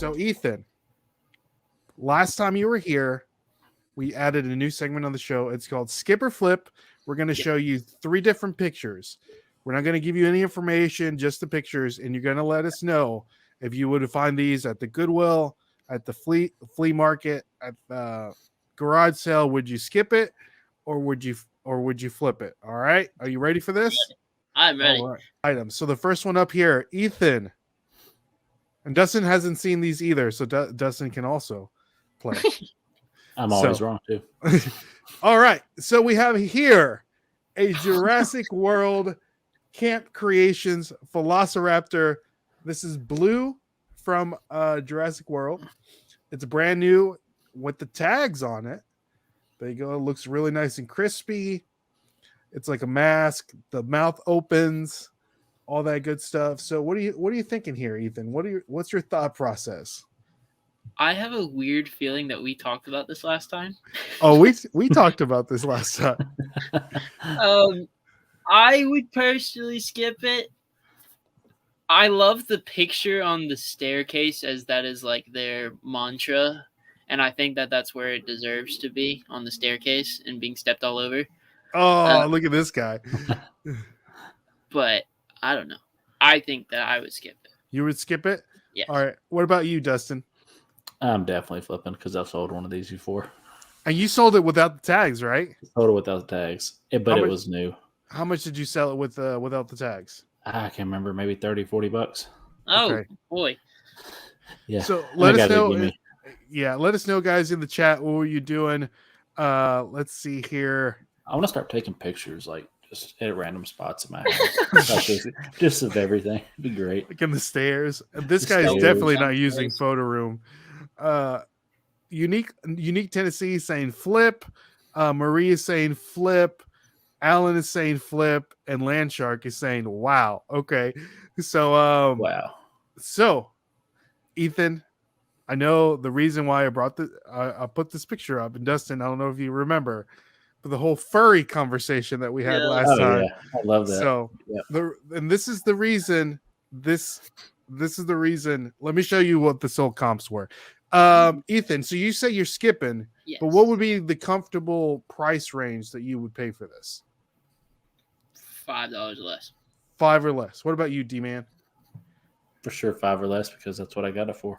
So Ethan, last time you were here, we added a new segment on the show. It's called Skip or Flip. We're going to show you 3 different pictures. We're not going to give you any information, just the pictures, and you're going to let us know if you would find these at the Goodwill, at the flea market, at the garage sale. Would you skip it, or would you flip it? All right, are you ready for this? I'm ready. All right. Items. So the first one up here, Ethan, and Dustin hasn't seen these either, so Dustin can also play. I'm always wrong too. All right, so we have here a Jurassic World Camp Creations Velociraptor. This is blue from Jurassic World. It's brand new with the tags on it. There you go. It looks really nice and crispy. It's like a mask. The mouth opens, all that good stuff. So what are you thinking here, Ethan? What's your thought process? I have a weird feeling that we talked about this last time. Oh, we talked about this last time. I would personally skip it. I love the picture on the staircase, as that is like their mantra, and I think that that's where it deserves to be, on the staircase and being stepped all over. Oh, look at this guy. But I don't know. I think that I would skip it. You would skip it? Yes. All right. What about you, Dustin? I'm definitely flipping because I've sold one of these before. And you sold it without the tags, right? Sold it without the tags, but it was new. How much did you sell it with without the tags? I can't remember, maybe $30-$40. Oh, okay. Boy. Yeah. So let us know. Yeah, let us know, guys, in the chat. What were you doing? Let's see here. I want to start taking pictures, like just at random spots in my house, just of everything. It'd be great. Like in the stairs. This guy is definitely not using photo room. Unique Tennessee saying flip. Marie is saying flip. Alan is saying flip, and Landshark is saying wow. Okay, so wow. So, Ethan, I know the reason why I brought I put this picture up, and Dustin, I don't know if you remember, but the whole furry conversation that we had last time. Yeah. I love that. So, and this is the reason. This is the reason. Let me show you what the sold comps were. Ethan, so you say you're skipping, yes. But what would be the comfortable price range that you would pay for this? $5 or less. 5 or less. What about you, D-Man? For sure, 5 or less, because that's what I got it for.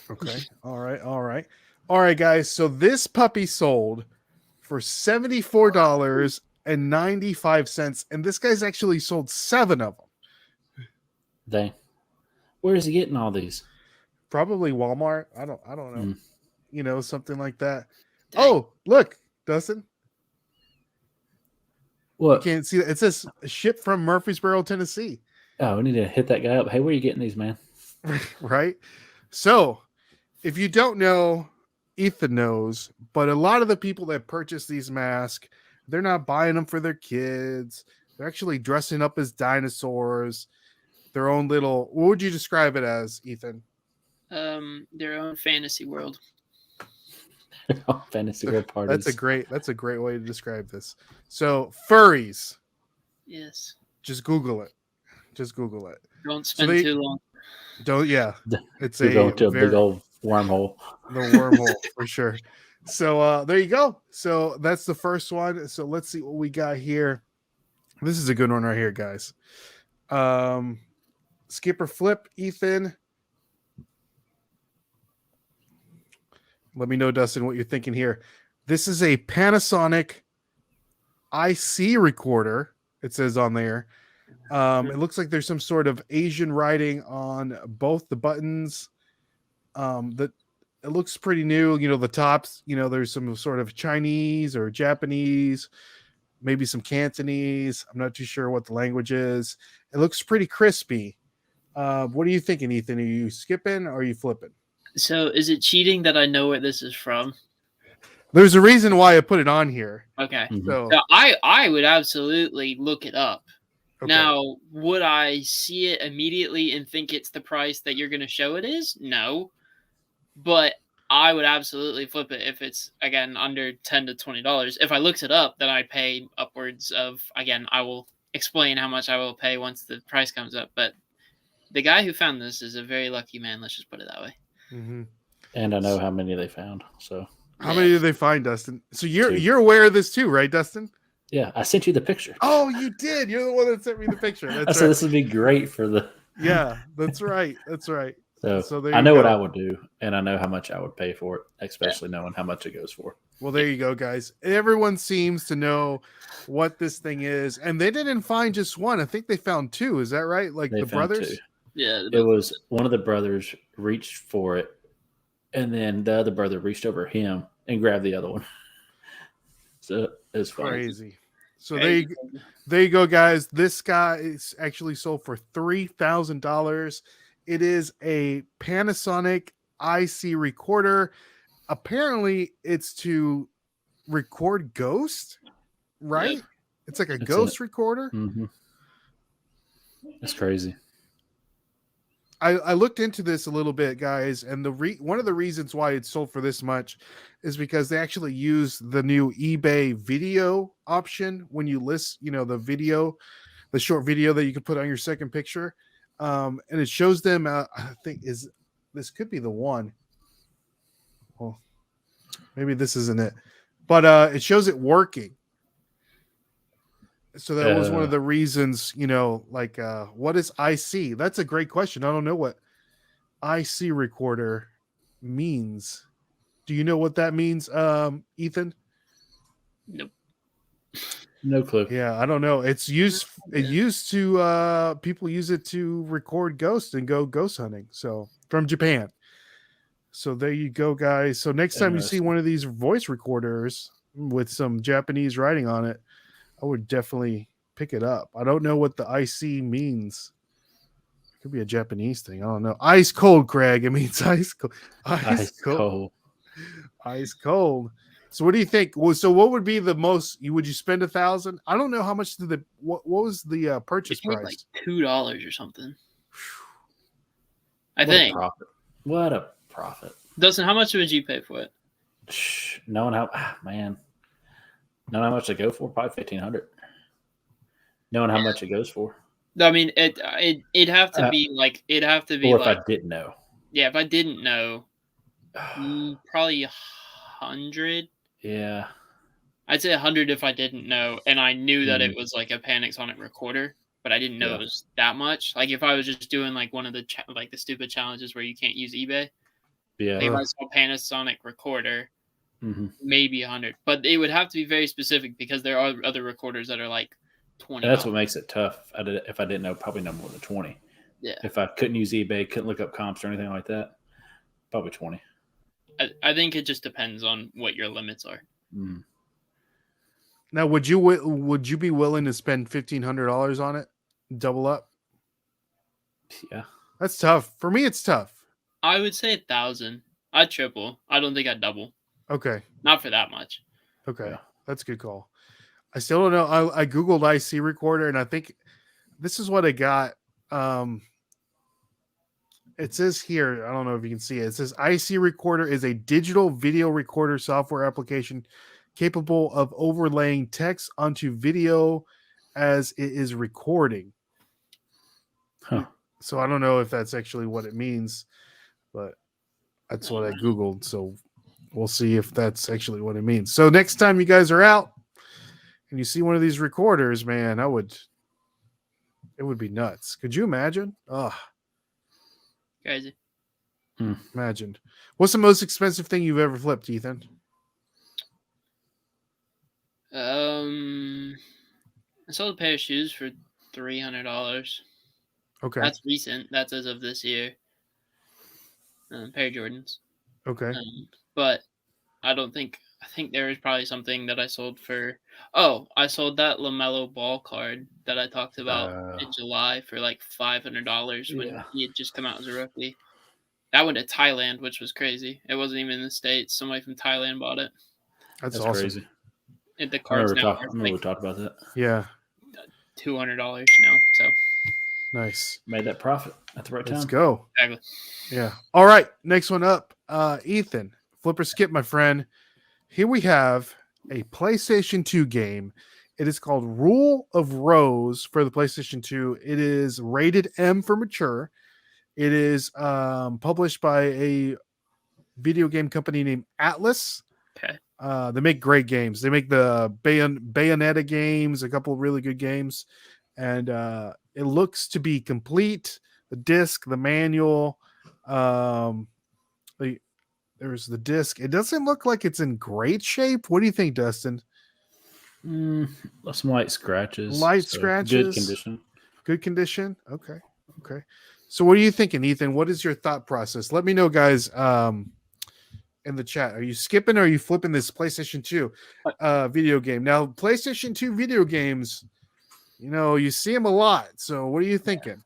Okay. All right, guys. So this puppy sold for $74.95, and this guy's actually sold 7 of them. Dang. Where is he getting all these? Probably Walmart. I don't know. You know, something like that. Dang. Oh, look, Dustin. What? You can't see that. It says shipped from Murfreesboro, Tennessee. Oh, we need to hit that guy up. Hey, where are you getting these, man? Right? So, if you don't know, Ethan knows, but a lot of the people that purchase these masks, they're not buying them for their kids. They're actually dressing up as dinosaurs. Their own little, what would you describe it as, Ethan? Their own fantasy world. Fantasy world parties. That's a great way to describe this. So furries. Yes. Just Google it. Don't spend too long. Don't. Yeah. It's a big old wormhole. The wormhole for sure. So there you go. So that's the first one. So let's see what we got here. This is a good one right here, guys. Skip or flip, Ethan. Let me know, Dustin, what you're thinking here. This is a Panasonic IC recorder. It says on there. It looks like there's some sort of Asian writing on both the buttons. That it looks pretty new. You know, the tops, you know, there's some sort of Chinese or Japanese, maybe some Cantonese. I'm not too sure what the language is. It looks pretty crispy. What are you thinking, Ethan? Are you skipping or are you flipping? So is it cheating that I know where this is from? There's a reason why I put it on here. Okay. Mm-hmm. So I would absolutely look it up. Okay. Now, would I see it immediately and think it's the price that you're going to show it is? No. But I would absolutely flip it if it's, again, under $10 to $20. If I looked it up, then I'd pay upwards of, again, I will explain how much I will pay once the price comes up. But the guy who found this is a very lucky man. Let's just put it that way. Mm-hmm. And I know how many they found. So How many did they find, Dustin? So Two. you're aware of this too, right, Dustin? yeah, I sent you the picture. Oh, you did. You're the one that sent me the picture. I That's said right. this would be great for the. Yeah, that's right. That's right. So there I you know go. what I would do, and I know how much I would pay for it, especially knowing how much it goes for. Well, there you go, guys. Everyone seems to know what this thing is, and they didn't find just one. I think they found two. Is that right? Like They the found brothers? two. Yeah. It was one of the brothers reached for it, and then the other brother reached over him and grabbed the other one. So it's funny. Crazy. So Crazy. there you go, guys. This guy is actually sold for $3,000. It is a Panasonic IC recorder. Apparently, it's to record ghost, right? Yep. It's like a It's ghost recorder. Mm-hmm. It's crazy. I looked into this a little bit, guys, and one of the reasons why it's sold for this much is because they actually use the new eBay video option when you list, the video, the short video that you can put on your second picture, and it shows them. I think this could be the one. Well, maybe this isn't it, but it shows it working. So that was one of the reasons, what is IC? That's a great question. I don't know what IC recorder means. Do you know what that means, Ethan? Nope. No clue. Yeah, I don't know. It used to people use it to record ghosts and go ghost hunting. So from Japan. So there you go, guys. So next time you see one of these voice recorders with some Japanese writing on it, I would definitely pick it up. I don't know what the IC means. It could be a Japanese thing. I don't know. Ice cold, Craig. It means ice cold. Ice cold. Ice cold. So what do you think? Well, so what would be the most? Would you spend $1,000? I don't know how much did what was the purchase price? Like $2 or something. I What think. What a profit. Dustin, how much would you pay for it? Knowing how much they go for, probably $1,500. Knowing how much it goes for. I mean, it'd have to be like Or if I didn't know. Yeah, if I didn't know, probably 100. Yeah, I'd say 100 if I didn't know, and I knew that it was like a Panasonic recorder, but I didn't know it was that much. Like if I was just doing like one of the the stupid challenges where you can't use eBay. Yeah. Like if I saw Panasonic recorder, maybe 100, but it would have to be very specific because there are other recorders that are like 20. That's what makes it tough. If I didn't know, probably no more than 20. Yeah. If I couldn't use eBay, couldn't look up comps or anything like that, probably 20. I think it just depends on what your limits are. Mm. Now, would you be willing to spend $1,500 on it, double up? Yeah, that's tough. For me, it's tough. I would say 1,000. I'd triple. I don't think I'd double. Okay. Not for that much. Okay. Yeah. That's a good call. I still don't know. I Googled IC recorder, and I think this is what I got. It says here, I don't know if you can see it. It says IC recorder is a digital video recorder software application capable of overlaying text onto video as it is recording. Huh. So I don't know if that's actually what it means, but that's what I Googled. So we'll see if that's actually what it means. So next time you guys are out and you see one of these recorders, man, it would be nuts. Could you imagine? Oh, crazy. Imagine. What's the most expensive thing you've ever flipped, Ethan? I sold a pair of shoes for $300. Okay. That's recent. That's as of this year. Pair of Jordans. Okay. But I think there was probably something that I sold for. Oh, I sold that LaMelo Ball card that I talked about in July for like $500 when he had just come out as a rookie. That went to Thailand, which was crazy. It wasn't even in the States. Somebody from Thailand bought it. That's awesome. Crazy. And the cards I remember we talked about that. Yeah. $200 now. So nice. Made that profit at the right time. Let's go. Exactly. Yeah. All right. Next one up. Ethan, flip or skip, my friend. Here we have a PlayStation 2 game. It is called Rule of Rose for the PlayStation 2. It is rated M for mature. It is published by a video game company named Atlas. Okay. They make great games. They make the Bayonetta games, a couple of really good games, and it looks to be complete. The disc, the manual, there's the disc. It doesn't look like it's in great shape. What do you think, Dustin? Some light scratches. Light so scratches. Good condition. Good condition. Okay. So what are you thinking, Ethan? What is your thought process? Let me know, guys, in the chat. Are you skipping or are you flipping this PlayStation 2 video game? Now, PlayStation 2 video games, you see them a lot. So what are you thinking?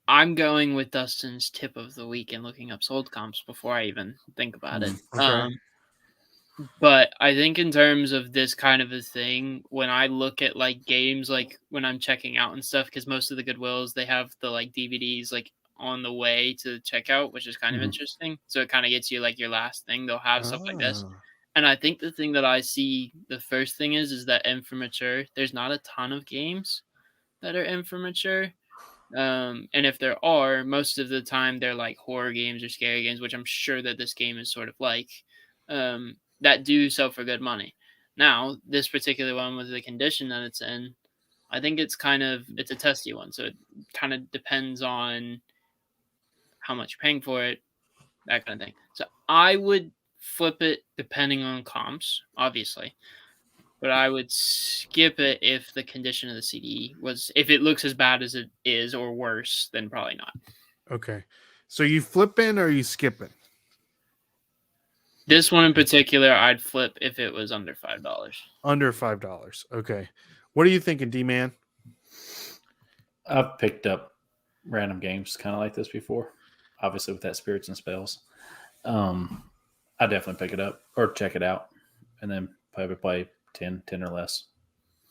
I'm going with Dustin's tip of the week and looking up sold comps before I even think about it. Okay. But I think in terms of this kind of a thing, when I look at like games, like when I'm checking out and stuff, because most of the Goodwills, they have the like DVDs like on the way to checkout, which is kind of interesting. So it kind of gets you like your last thing. They'll have stuff like this. And I think the thing that I see, the first thing is that M for mature. There's not a ton of games that are M for mature. And if there are, most of the time they're like horror games or scary games, which I'm sure that this game is sort of like, that do sell for good money. Now, this particular one with the condition that it's in, I think it's a testy one. So it kind of depends on how much you're paying for it, that kind of thing. So I would flip it depending on comps, obviously. But I would skip it if the condition of the CD if it looks as bad as it is or worse, then probably not. Okay. So you flipping or you skipping? This one in particular, I'd flip if it was under $5. Under $5. Okay. What are you thinking, D-Man? I've picked up random games kind of like this before. Obviously with that Spirits and Spells. I definitely pick it up or check it out and then probably play 10 or less.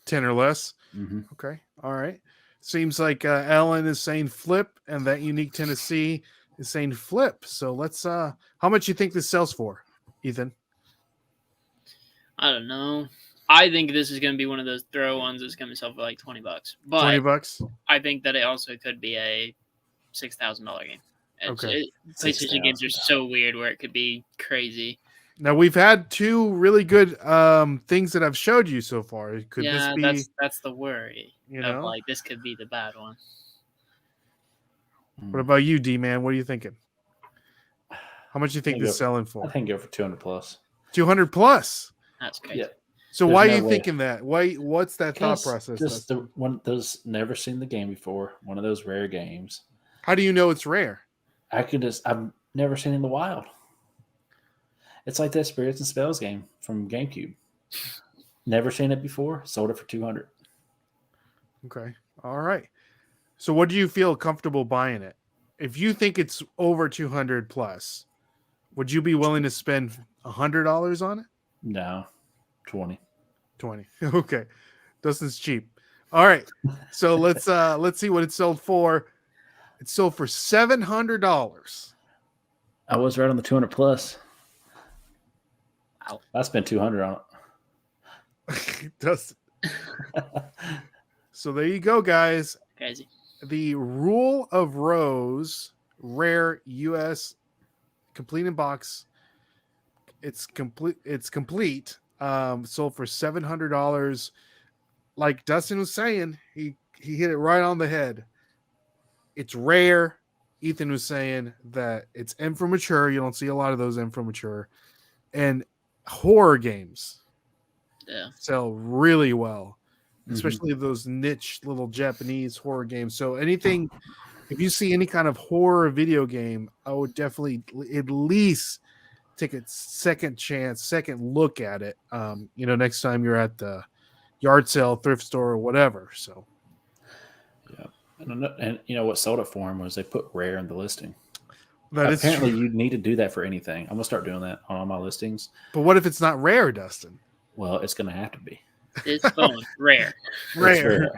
10 or less? Mm-hmm. Okay. All right. Seems like Ellen is saying flip and that Unique Tennessee is saying flip. So let's how much you think this sells for, Ethan? I don't know. I think this is going to be one of those throw ones that's going to sell for like $20. But $20? I think that it also could be a $6,000 game. PlayStation games are so weird where it could be crazy. Now we've had two really good things that I've showed you so far. Could this be? That's the worry. Like this could be the bad one. What about you, D-Man? What are you thinking? How much do you think this is selling for? I think go for 200 plus. 200 plus. That's crazy. Yeah. So why are you thinking that? What's that thought process? Just one of those never seen the game before. One of those rare games. How do you know it's rare? I've never seen it in the wild. It's like that Spirits and Spells game from GameCube. Never seen it before. Sold it for 200. Okay. All right. So what do you feel comfortable buying it? If you think it's over 200 plus, would you be willing to spend $100 on it? No. 20. Okay. Dustin's cheap. All right. So let's see what it sold for. It sold for $700. I was right on the 200 plus. I spent 200 on it. Dustin. So there you go, guys. Crazy. The Rule of Rose Rare US complete in box. It's complete. Sold for $700. Like Dustin was saying, he hit it right on the head. It's rare. Ethan was saying that it's M for mature. You don't see a lot of those M for mature. And horror games sell really well, especially those niche little Japanese horror games. So anything, if you see any kind of horror video game, I would definitely at least take a second look at it. Next time you're at the yard sale, thrift store, or whatever. So, yeah, and what sold it for him was they put rare in the listing. Apparently, you need to do that for anything. I'm gonna start doing that on all my listings. But what if it's not rare, Dustin? Well, it's gonna have to be. This phone rare. Rare.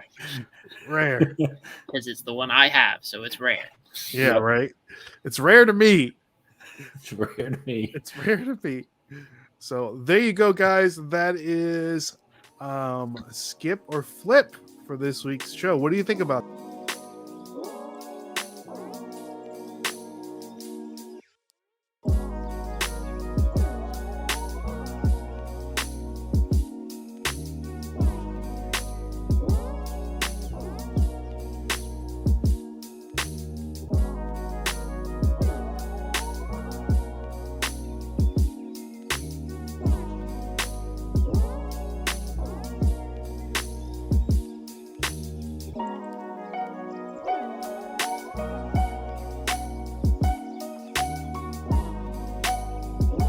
Because it's the one I have, so it's rare. Yeah, yep. Right. It's rare to me. It's rare to me. It's rare to me. So there you go, guys. That is skip or flip for this week's show. What do you think about